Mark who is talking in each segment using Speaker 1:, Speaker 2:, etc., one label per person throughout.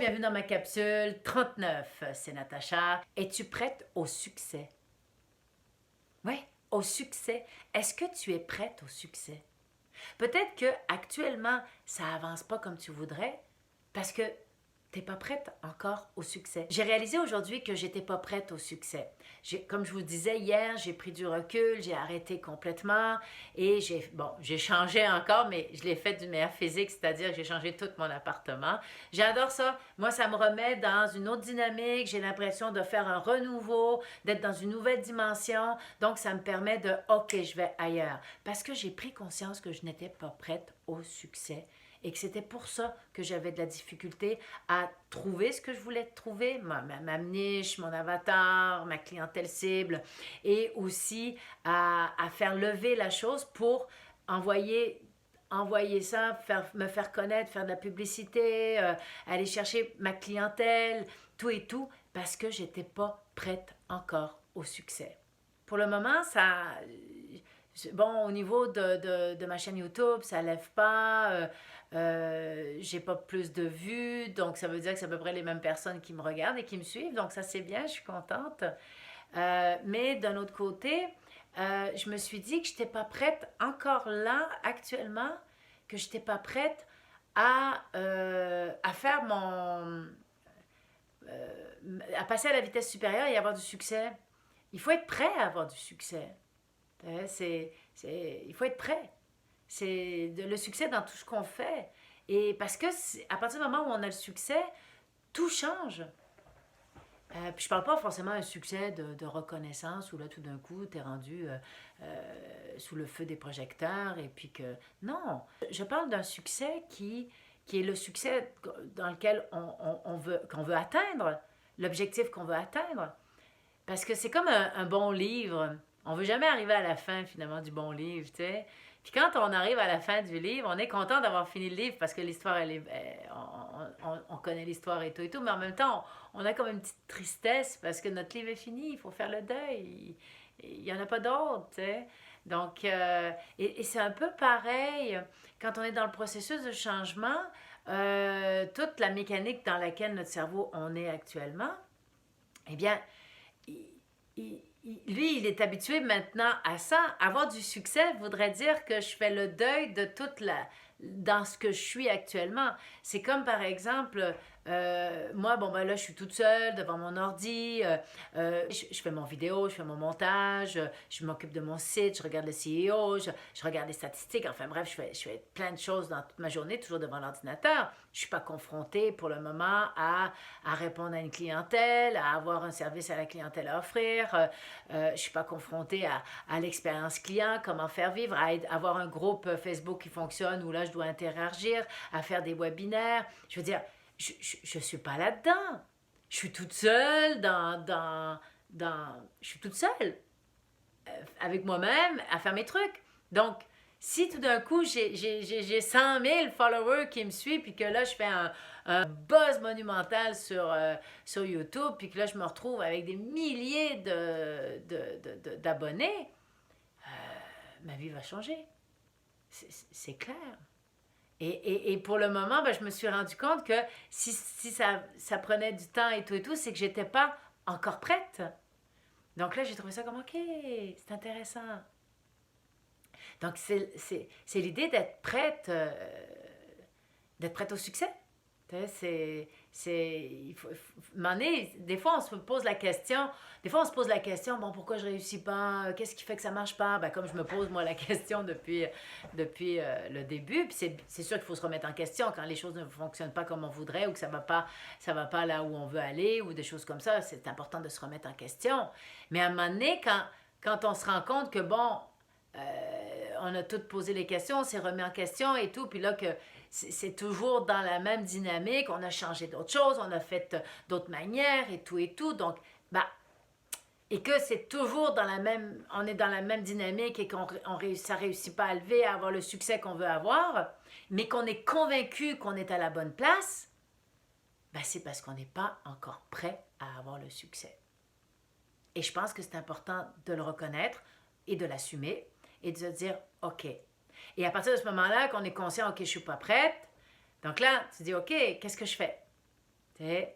Speaker 1: bienvenue dans ma capsule 39. C'est Natacha. Es-tu prête au succès? Oui, au succès. Est-ce que tu es prête au succès? Peut-être que actuellement, ça avance pas comme tu voudrais parce que t'es pas prête encore au succès. J'ai réalisé aujourd'hui que j'étais pas prête au succès. Comme je vous disais hier, j'ai pris du recul, j'ai arrêté complètement et j'ai changé encore, mais je l'ai fait d'une manière physique, c'est-à-dire que j'ai changé tout mon appartement. J'adore ça. Moi, ça me remet dans une autre dynamique. J'ai l'impression de faire un renouveau, d'être dans une nouvelle dimension. Donc, ça me permet de, OK, je vais ailleurs. Parce que j'ai pris conscience que je n'étais pas prête au succès et que c'était pour ça que j'avais de la difficulté à trouver ce que je voulais trouver, ma niche, mon avatar, ma clientèle cible, et aussi à faire lever la chose pour envoyer ça, me faire connaître, faire de la publicité, aller chercher ma clientèle, tout et tout, parce que j'étais pas prête encore au succès. Pour le moment, bon, au niveau de ma chaîne YouTube, ça lève pas. J'ai pas plus de vues, donc ça veut dire que c'est à peu près les mêmes personnes qui me regardent et qui me suivent, donc ça c'est bien, je suis contente. Mais d'un autre côté, je me suis dit que je n'étais pas prête encore là, actuellement, que je n'étais pas prête à faire à passer à la vitesse supérieure et avoir du succès. Il faut être prêt à avoir du succès. Il faut être prêt. Le succès dans tout ce qu'on fait. Et parce que à partir du moment où on a le succès, tout change. Puis je parle pas forcément d'un succès de reconnaissance où là tout d'un coup tu es rendu sous le feu des projecteurs et puis que... Non, je parle d'un succès qui est le succès dans lequel qu'on veut atteindre, l'objectif qu'on veut atteindre. Parce que c'est comme un bon livre. On veut jamais arriver à la fin, finalement, du bon livre, tu sais. Puis quand on arrive à la fin du livre, on est content d'avoir fini le livre parce que l'histoire, on connaît l'histoire et tout, mais en même temps, on a comme une petite tristesse parce que notre livre est fini, il faut faire le deuil. Il n'y en a pas d'autre, tu sais. Donc, et c'est un peu pareil quand on est dans le processus de changement, toute la mécanique dans laquelle notre cerveau on est actuellement, eh bien, lui, il est habitué maintenant à ça. Avoir du succès voudrait dire que je fais le deuil de dans ce que je suis actuellement. C'est comme par exemple, moi, bon, ben là, je suis toute seule devant mon ordi, je fais mon vidéo, je fais mon montage, je m'occupe de mon site, je regarde le CEO, je regarde les statistiques, enfin bref, je fais plein de choses dans toute ma journée, toujours devant l'ordinateur. Je ne suis pas confrontée pour le moment à répondre à une clientèle, à avoir un service à la clientèle à offrir. Je ne suis pas confrontée à l'expérience client, comment faire vivre, avoir un groupe Facebook qui fonctionne où là, je dois interagir, à faire des webinaires. Je veux dire, je ne suis pas là-dedans. Je suis toute seule je suis toute seule avec moi-même à faire mes trucs. Donc, si tout d'un coup, j'ai 100 000 followers qui me suivent, puis que là, je fais un buzz monumental sur YouTube, puis que là, je me retrouve avec des milliers d'abonnés, ma vie va changer. C'est clair. Et pour le moment, ben, je me suis rendu compte que si ça prenait du temps et tout, c'est que j'étais pas encore prête. Donc là, j'ai trouvé ça comme, OK, c'est intéressant. Donc, c'est l'idée d'être prête au succès. Des fois, on se pose la question, bon, pourquoi je réussis pas? Qu'est-ce qui fait que ça marche pas? Ben, comme je me pose, moi, la question depuis le début, puis c'est sûr qu'il faut se remettre en question quand les choses ne fonctionnent pas comme on voudrait ou que ça va pas là où on veut aller ou des choses comme ça, c'est important de se remettre en question. Mais à un moment donné, quand on se rend compte que, bon, on a toutes posé les questions, on s'est remis en question et tout, puis là que c'est toujours dans la même dynamique, on a changé d'autres choses, on a fait d'autres manières et tout, donc, bah, et que c'est toujours on est dans la même dynamique et ça réussit pas à lever, à avoir le succès qu'on veut avoir, mais qu'on est convaincu qu'on est à la bonne place, bah, c'est parce qu'on n'est pas encore prêt à avoir le succès. Et je pense que c'est important de le reconnaître et de l'assumer et de se dire, OK. Et à partir de ce moment-là, qu'on est conscient, OK, je ne suis pas prête. Donc là, tu dis, OK, qu'est-ce que je fais? tu sais.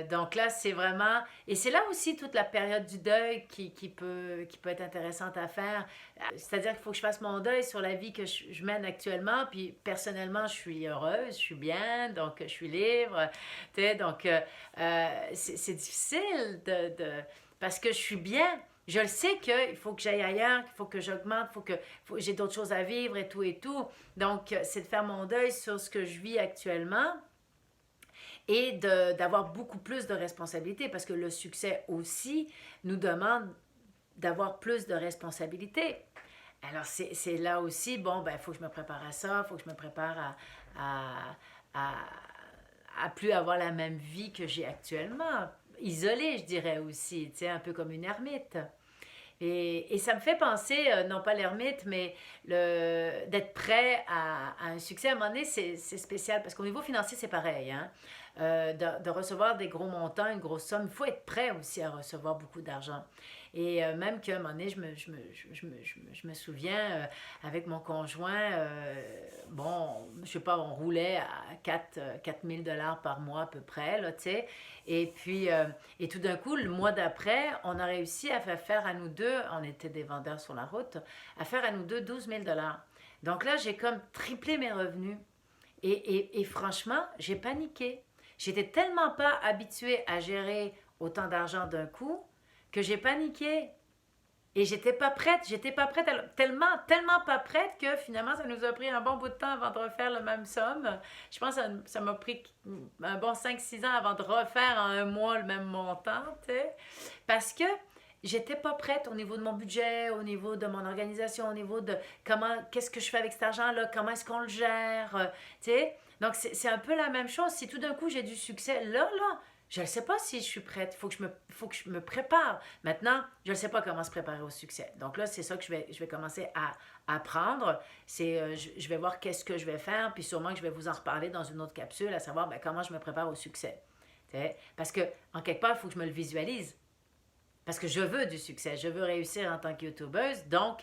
Speaker 1: Donc là, c'est vraiment... Et c'est là aussi toute la période du deuil qui peut être intéressante à faire. C'est-à-dire qu'il faut que je fasse mon deuil sur la vie que je mène actuellement. Puis personnellement, je suis heureuse, je suis bien, donc je suis libre. Tu sais, donc c'est difficile parce que je suis bien. Je le sais qu'il faut que j'aille ailleurs, qu'il faut que j'augmente, j'ai d'autres choses à vivre et tout et tout. Donc, c'est de faire mon deuil sur ce que je vis actuellement et d'avoir beaucoup plus de responsabilités parce que le succès aussi nous demande d'avoir plus de responsabilités. Alors, c'est là aussi, bon, ben, il faut que je me prépare à ça, il faut que je me prépare à, à, à plus avoir la même vie que j'ai actuellement. Isolée, je dirais aussi, tu sais, un peu comme une ermite. Et ça me fait penser, non pas l'ermite, mais d'être prêt à un succès. À un moment donné, c'est spécial parce qu'au niveau financier, c'est pareil. Hein? De recevoir des gros montants, une grosse somme, il faut être prêt aussi à recevoir beaucoup d'argent. Et même qu'à un moment donné, je me souviens, avec mon conjoint, bon, je sais pas, on roulait à 4 000 $ par mois à peu près, là, tu sais. Et puis, et tout d'un coup, le mois d'après, on a réussi à faire à nous deux, on était des vendeurs sur la route, à faire à nous deux 12 000 $. Donc là, j'ai comme triplé mes revenus. Et franchement, j'ai paniqué. J'étais tellement pas habituée à gérer autant d'argent d'un coup que j'ai paniqué. Et j'étais pas prête, tellement pas prête que finalement ça nous a pris un bon bout de temps avant de refaire la même somme. Je pense que ça m'a pris un bon 5 6 ans avant de refaire en un mois le même montant, tu sais. Parce que j'étais pas prête au niveau de mon budget, au niveau de mon organisation, au niveau de qu'est-ce que je fais avec cet argent-là, comment est-ce qu'on le gère, tu sais. Donc c'est un peu la même chose. Si tout d'un coup j'ai du succès, là, je ne sais pas si je suis prête. Faut que je me prépare. Maintenant, je ne sais pas comment se préparer au succès. Donc là, c'est ça que je vais commencer à apprendre. Je vais voir qu'est-ce que je vais faire, puis sûrement que je vais vous en reparler dans une autre capsule, à savoir ben, comment je me prépare au succès. T'sais? Parce que, en quelque part, il faut que je me le visualise. Parce que je veux du succès. Je veux réussir en tant que YouTubeuse. Donc,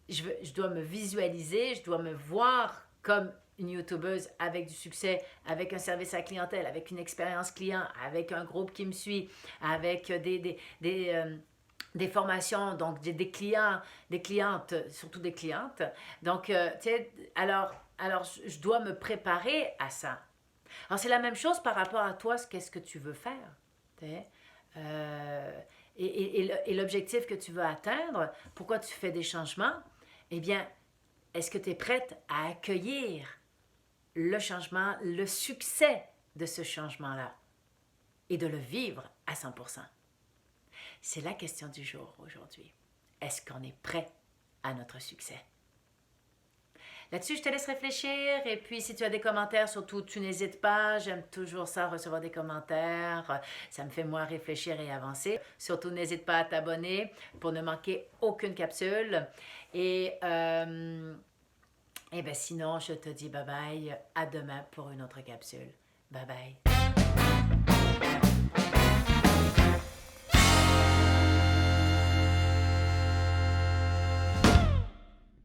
Speaker 1: je dois me visualiser, je dois me voir comme une YouTubeuse avec du succès, avec un service à clientèle, avec une expérience client, avec un groupe qui me suit, avec des formations, donc des clients, des clientes, surtout des clientes. Donc, tu sais, alors je dois me préparer à ça. Alors, c'est la même chose par rapport à toi, qu'est-ce que tu veux faire. Tu sais? Et l'objectif que tu veux atteindre, pourquoi tu fais des changements, eh bien, est-ce que tu es prête à accueillir le changement, le succès de ce changement-là et de le vivre à 100%? C'est la question du jour aujourd'hui. Est-ce qu'on est prêt à notre succès? Là-dessus, je te laisse réfléchir et puis si tu as des commentaires, surtout, tu n'hésites pas. J'aime toujours ça, recevoir des commentaires. Ça me fait moi réfléchir et avancer. Surtout, n'hésite pas à t'abonner pour ne manquer aucune capsule. Et ben sinon, je te dis bye bye. À demain pour une autre capsule. Bye bye.